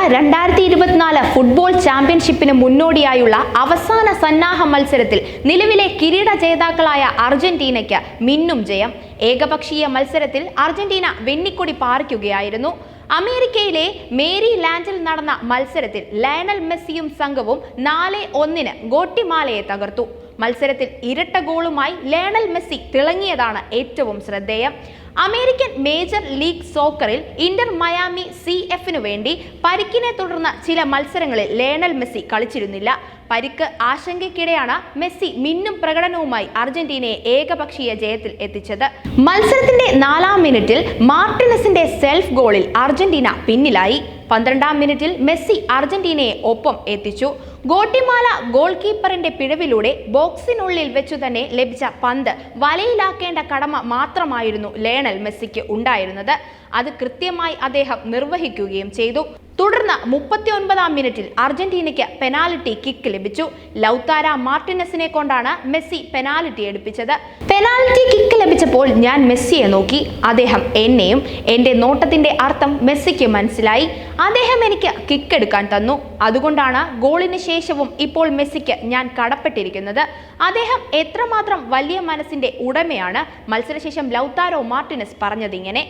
2024 football ചാമ്പ്യൻഷിപ്പിന് മുന്നോടിയായുള്ള അവസാന സന്നാഹ മത്സരത്തിൽ നിലവിലെ കിരീട ജേതാക്കളായ അർജന്റീനയ്ക്ക് മിന്നും ജയം. ഏകപക്ഷീയ മത്സരത്തിൽ അർജന്റീന വെന്നിക്കൊടി പാറിക്കുകയായിരുന്നു. അമേരിക്കയിലെ മേരിലാൻഡിൽ നടന്ന മത്സരത്തിൽ ലയണൽ മെസ്സിയും സംഘവും 4-1 ഗോട്ടിമാലയെ തകർത്തു. മത്സരത്തിൽ ഇരട്ട ഗോളുമായി ലയണൽ മെസ്സി തിളങ്ങിയതാണ് ഏറ്റവും ശ്രദ്ധേയം. അമേരിക്കൻ മേജർ ലീഗ് സോക്കറിൽ ഇന്റർ മയാമി CFനു വേണ്ടി പരിക്കിനെ തുടർന്ന് ചില മത്സരങ്ങളിൽ ലയണൽ മെസ്സി കളിച്ചിരുന്നില്ല. പരിക്ക് ആശങ്കയ്ക്കിടെയാണ് മെസ്സി മിന്നും പ്രകടനവുമായി അർജന്റീനയെ ഏകപക്ഷീയ ജയത്തിൽ എത്തിച്ചത്. മത്സരത്തിന്റെ 4-ാം മിനിറ്റിൽ മാർട്ടിനസിന്റെ സെൽഫ് ഗോളിൽ അർജന്റീന പിന്നിലായി. 12-ാം മിനിറ്റിൽ മെസ്സി അർജന്റീനയെ ഒപ്പം എത്തിച്ചു. ഗോട്ടിമാല ഗോൾ കീപ്പറിന്റെ പിഴവിലൂടെ ബോക്സിനുള്ളിൽ വെച്ചു തന്നെ ലഭിച്ച പന്ത് വലയിലാക്കേണ്ട കടമ മാത്രമായിരുന്നു ലയണൽ മെസ്സിക്ക് ഉണ്ടായിരുന്നത്. അത് കൃത്യമായി അദ്ദേഹം നിർവഹിക്കുകയും ചെയ്തു. തുടർന്ന് 39-ാം മിനിറ്റിൽ അർജന്റീനയ്ക്ക് പെനാൽറ്റി കിക്ക് ലഭിച്ചു. ലൗതാര മാർട്ടിനസിനെ കൊണ്ടാണ് മെസ്സി പെനാൽറ്റി എടുപ്പിച്ചത്. പെനാൽറ്റി കിക്ക് ലഭിച്ചപ്പോൾ ഞാൻ മെസ്സിയെ നോക്കി, അദ്ദേഹം എന്നെയും. എൻ്റെ നോട്ടത്തിന്റെ അർത്ഥം മെസ്സിക്ക് മനസ്സിലായി. അദ്ദേഹം എനിക്ക് കിക്ക് എടുക്കാൻ തന്നു. അതുകൊണ്ടാണ് ഗോളിന് ശേഷവും ഇപ്പോൾ മെസ്സിക്ക് ഞാൻ കടപ്പെട്ടിരിക്കുന്നത്. അദ്ദേഹം എത്രമാത്രം വലിയ മനസ്സിന്റെ ഉടമയാണ്. മത്സരശേഷം ലൗതാരോ മാർട്ടിനസ് പറഞ്ഞതിങ്ങനെ.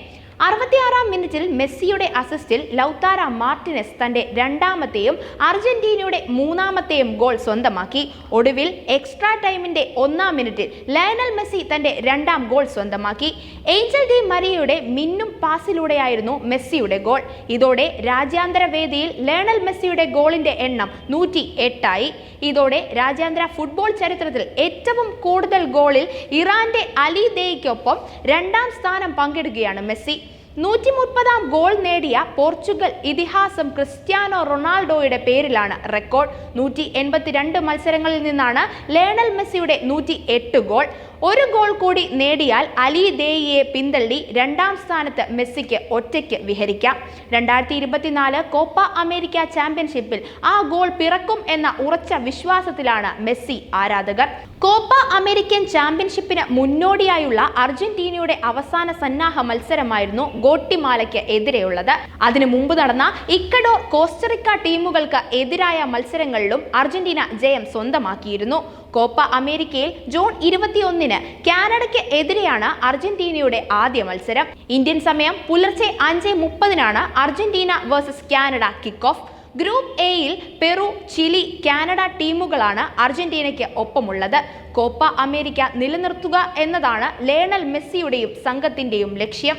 66-ാം മിനിറ്റിൽ മെസ്സിയുടെ അസിസ്റ്റിൽ ലൗതാര മാർട്ടിനസ് തന്റെ 2ാമത്തെയും അർജന്റീനയുടെ 3ാമത്തെയും ഗോൾ സ്വന്തമാക്കി. ഒടുവിൽ എക്സ്ട്രാ ടൈമിന്റെ 1-ാം മിനിറ്റിൽ ലയണൽ മെസ്സി തന്റെ 2ാം ഗോൾ സ്വന്തമാക്കി. ഏഞ്ചൽ ഡി മരിയയുടെ മിന്നും പാസിലൂടെയായിരുന്നു മെസ്സിയുടെ ഗോൾ. ഇതോടെ രാജ്യാന്തര വേദിയിൽ ലയണൽ മെസ്സിയുടെ ഗോളിന്റെ എണ്ണം 108 ആയി. ഇതോടെ രാജ്യാന്തര ഫുട്ബോൾ ചരിത്രത്തിൽ ഏറ്റവും കൂടുതൽ ഗോളിൽ ഇറാന്റെ അലി ദേയ്ക്കൊപ്പം 2ാം സ്ഥാനം പങ്കിടുകയാണ് മെസ്സി. 130-ാം ഗോൾ നേടിയ പോർച്ചുഗൽ ഇതിഹാസം ക്രിസ്ത്യാനോ റൊണാൾഡോയുടെ പേരിലാണ് റെക്കോർഡ്. 182 മത്സരങ്ങളിൽ നിന്നാണ് ലയണൽ മെസ്സിയുടെ 108 ഗോൾ. ഒരു ഗോൾ കൂടി നേടിയാൽ അലി ദേയിയെ പിന്തള്ളി 2ാം സ്ഥാനത്ത് മെസ്സിക്ക് ഒറ്റയ്ക്ക് വിഹരിക്കാം. 2024 കോപ്പ അമേരിക്ക ചാമ്പ്യൻഷിപ്പിൽ ആ ഗോൾ പിറക്കും എന്ന ഉറച്ച വിശ്വാസത്തിലാണ് മെസ്സി ആരാധകർ. കോപ്പ അമേരിക്കൻ ചാമ്പ്യൻഷിപ്പിന് മുന്നോടിയായുള്ള അർജന്റീനയുടെ അവസാന സന്നാഹ മത്സരമായിരുന്നു ഗോട്ടിമാലയ്ക്ക് എതിരെയുള്ളത്. അതിനു മുമ്പ് നടന്ന ഇക്വഡോർ, കോസ്റ്ററിക്ക ടീമുകൾക്ക് എതിരായ മത്സരങ്ങളിലും അർജന്റീന ജയം സ്വന്തമാക്കിയിരുന്നു. കോപ്പ അമേരിക്കയിൽ ജൂൺ 21-ന് കാനഡയ്ക്ക് എതിരെയാണ് അർജന്റീനയുടെ ആദ്യ മത്സരം. ഇന്ത്യൻ സമയം പുലർച്ചെ 5:30-നാണ് Argentina versus Canada kick off. Group എയിൽ പെറു, ചിലി, കാനഡ ടീമുകളാണ് അർജന്റീനയ്ക്ക് ഒപ്പമുള്ളത്. കോപ്പ അമേരിക്ക നിലനിർത്തുക എന്നതാണ് ലയണൽ മെസ്സിയുടെയും സംഘത്തിന്റെയും ലക്ഷ്യം.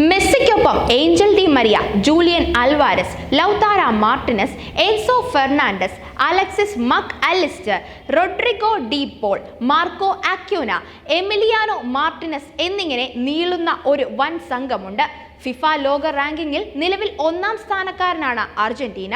മെസ്സിക്കൊപ്പം Angel Di Maria, Julian Alvarez, Lautaro Martinez, Enzo Fernandez, Alexis Mac Allister, Rodrigo De Paul, Marco Acuna, Emiliano Martinez എന്നിങ്ങനെ നീളുന്ന ഒരു വൻ സംഘമുണ്ട്. ഫിഫ ലോക റാങ്കിങ്ങിൽ നിലവിൽ 1-ാം സ്ഥാനക്കാരനാണ് അർജന്റീന.